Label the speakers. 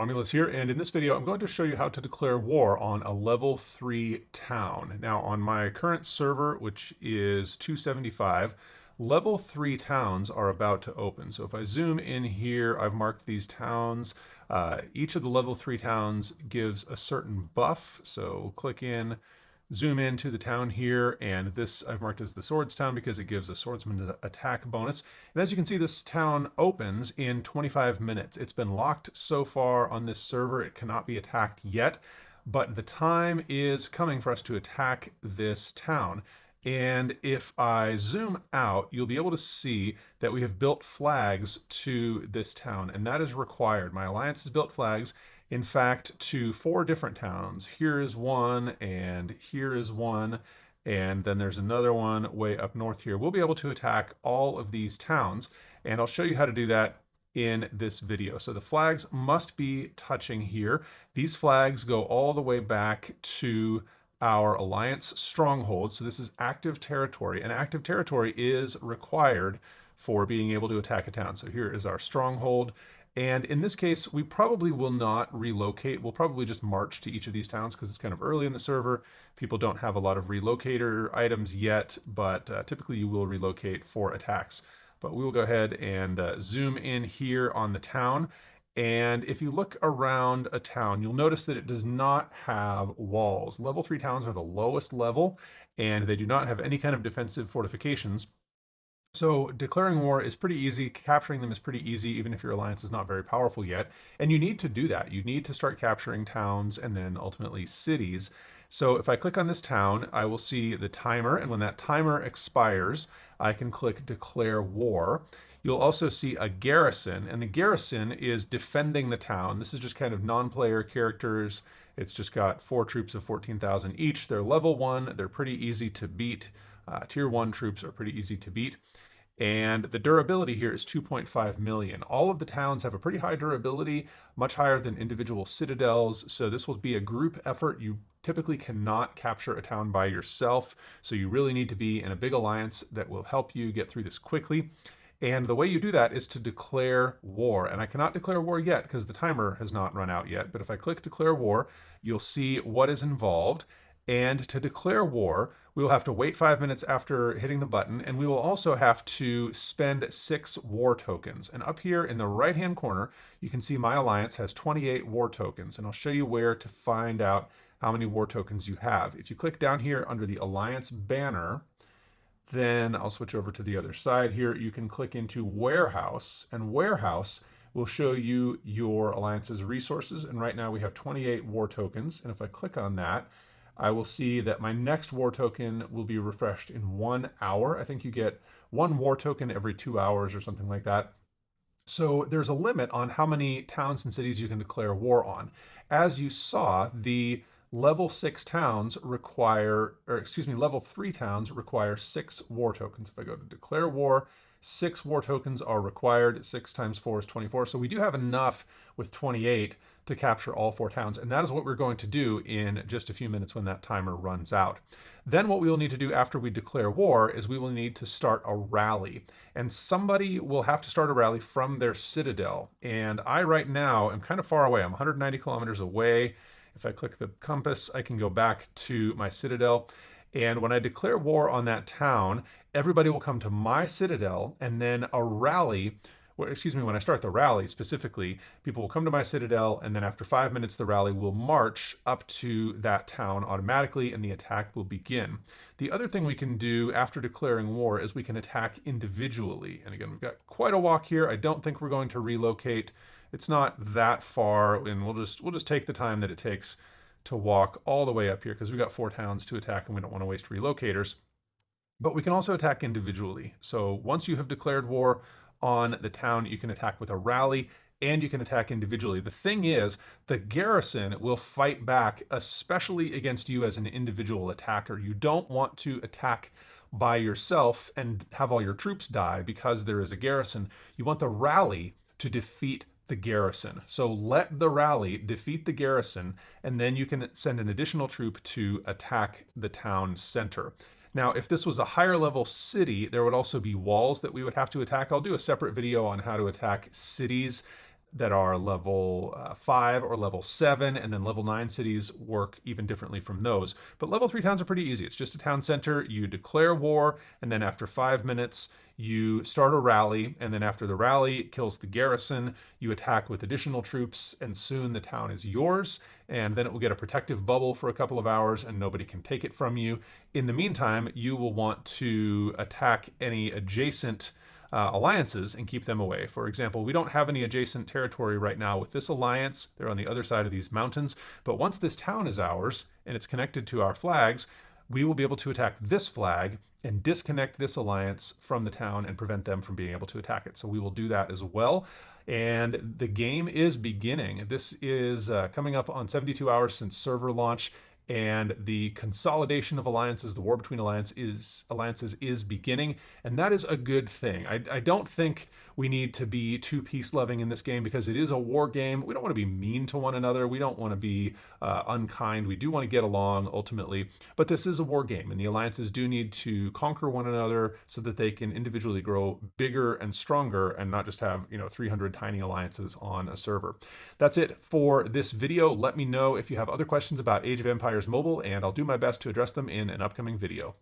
Speaker 1: Romulus here, and in this video I'm going to show you how to declare war on a level 3 town. Now on my current server, which is 275, level 3 towns are about to open. So if I zoom in here, I've marked these towns. Each of the level 3 towns gives a certain buff, so click in, zoom into the town here, and this I've marked as the swords town because it gives a swordsman attack bonus. And as you can see, this town opens in 25 minutes. It's been locked so far on this server. It cannot be attacked yet, but the time is coming for us to attack this town. And if I zoom out, you'll be able to see that we have built flags to this town, and that is required. My alliance has built flags, in fact, to 4 different towns. Here is one, and here is one, and then there's another one way up north here. We'll be able to attack all of these towns, and I'll show you how to do that in this video. So the flags must be touching here. These flags go all the way back to our alliance stronghold. So this is active territory, and active territory is required for being able to attack a town. So here is our stronghold. And in this case, we probably will not relocate. We'll probably just march to each of these towns because it's kind of early in the server. People don't have a lot of relocator items yet, but typically you will relocate for attacks. But we will go ahead and zoom in here on the town. And if you look around a town, you'll notice that it does not have walls. Level 3 towns are the lowest level, and they do not have any kind of defensive fortifications. So declaring war is pretty easy. Capturing them is pretty easy, even if your alliance is not very powerful yet. And you need to do that. You need to start capturing towns and then ultimately cities. So if I click on this town, I will see the timer. And when that timer expires, I can click declare war. You'll also see a garrison, and the garrison is defending the town. This is just kind of non-player characters. It's just got 4 troops of 14,000 each. They're level 1. They're pretty easy to beat. Tier 1 troops are pretty easy to beat. And the durability here is 2.5 million. All of the towns have a pretty high durability, much higher than individual citadels. So this will be a group effort. You typically cannot capture a town by yourself. So you really need to be in a big alliance that will help you get through this quickly. And the way you do that is to declare war. And I cannot declare war yet because the timer has not run out yet. But if I click declare war, you'll see what is involved. And to declare war, we will have to wait 5 minutes after hitting the button, and we will also have to spend 6 war tokens. And up here in the right-hand corner, you can see my alliance has 28 war tokens, and I'll show you where to find out how many war tokens you have. If you click down here under the alliance banner, then I'll switch over to the other side here. You can click into warehouse, and warehouse will show you your alliance's resources. And right now we have 28 war tokens. And if I click on that, I will see that my next war token will be refreshed in 1 hour. I think you get 1 war token every 2 hours or something like that. So there's a limit on how many towns and cities you can declare war on. As you saw, the level 6 towns require, or excuse me, level 3 towns require 6 war tokens. If I go to declare war, 6 war tokens are required. 6 times 4 is 24. So we do have enough with 28 to capture all 4 towns. And that is what we're going to do in just a few minutes when that timer runs out. Then what we will need to do after we declare war is we will need to start a rally. And somebody will have to start a rally from their citadel. And I right now am kind of far away. I'm 190 kilometers away. If I click the compass, I can go back to my citadel. And when I declare war on that town, everybody will come to my citadel, and then a rally, well, excuse me, when I start the rally specifically, people will come to my citadel, and then after 5 minutes, the rally will march up to that town automatically, and the attack will begin. The other thing we can do after declaring war is we can attack individually. And again, we've got quite a walk here. I don't think we're going to relocate. It's not that far, and we'll just take the time that it takes to walk all the way up here because we've got 4 towns to attack and we don't want to waste relocators. But we can also attack individually. So once you have declared war on the town, you can attack with a rally and you can attack individually. The thing is, the garrison will fight back, especially against you as an individual attacker. You don't want to attack by yourself and have all your troops die because there is a garrison. You want the rally to defeat the garrison. So let the rally defeat the garrison, and then you can send an additional troop to attack the town center. Now, if this was a higher level city, there would also be walls that we would have to attack. I'll do a separate video on how to attack cities that are level 5 or level 7, and then level 9 cities work even differently from those. But level 3 towns are pretty easy. It's just a town center. You declare war, and then after 5 minutes, you start a rally, and then after the rally kills the garrison, you attack with additional troops, and soon the town is yours. And then it will get a protective bubble for a couple of hours, and nobody can take it from you. In the meantime, you will want to attack any adjacent alliances and keep them away. For example, we don't have any adjacent territory right now with this alliance. They're on the other side of these mountains. But once this town is ours and it's connected to our flags, we will be able to attack this flag and disconnect this alliance from the town and prevent them from being able to attack it. So we will do that as well. And the game is beginning. This is coming up on 72 hours since server launch, and the consolidation of alliances, the war between alliances is beginning, and that is a good thing. I don't think we need to be too peace loving in this game because it is a war game. We don't want to be mean to one another. We don't want to be unkind. We do want to get along ultimately, but this is a war game, and the alliances do need to conquer one another so that they can individually grow bigger and stronger and not just have 300 tiny alliances on a server. That's it for this video. Let me know if you have other questions about Age of Empires Mobile, and I'll do my best to address them in an upcoming video.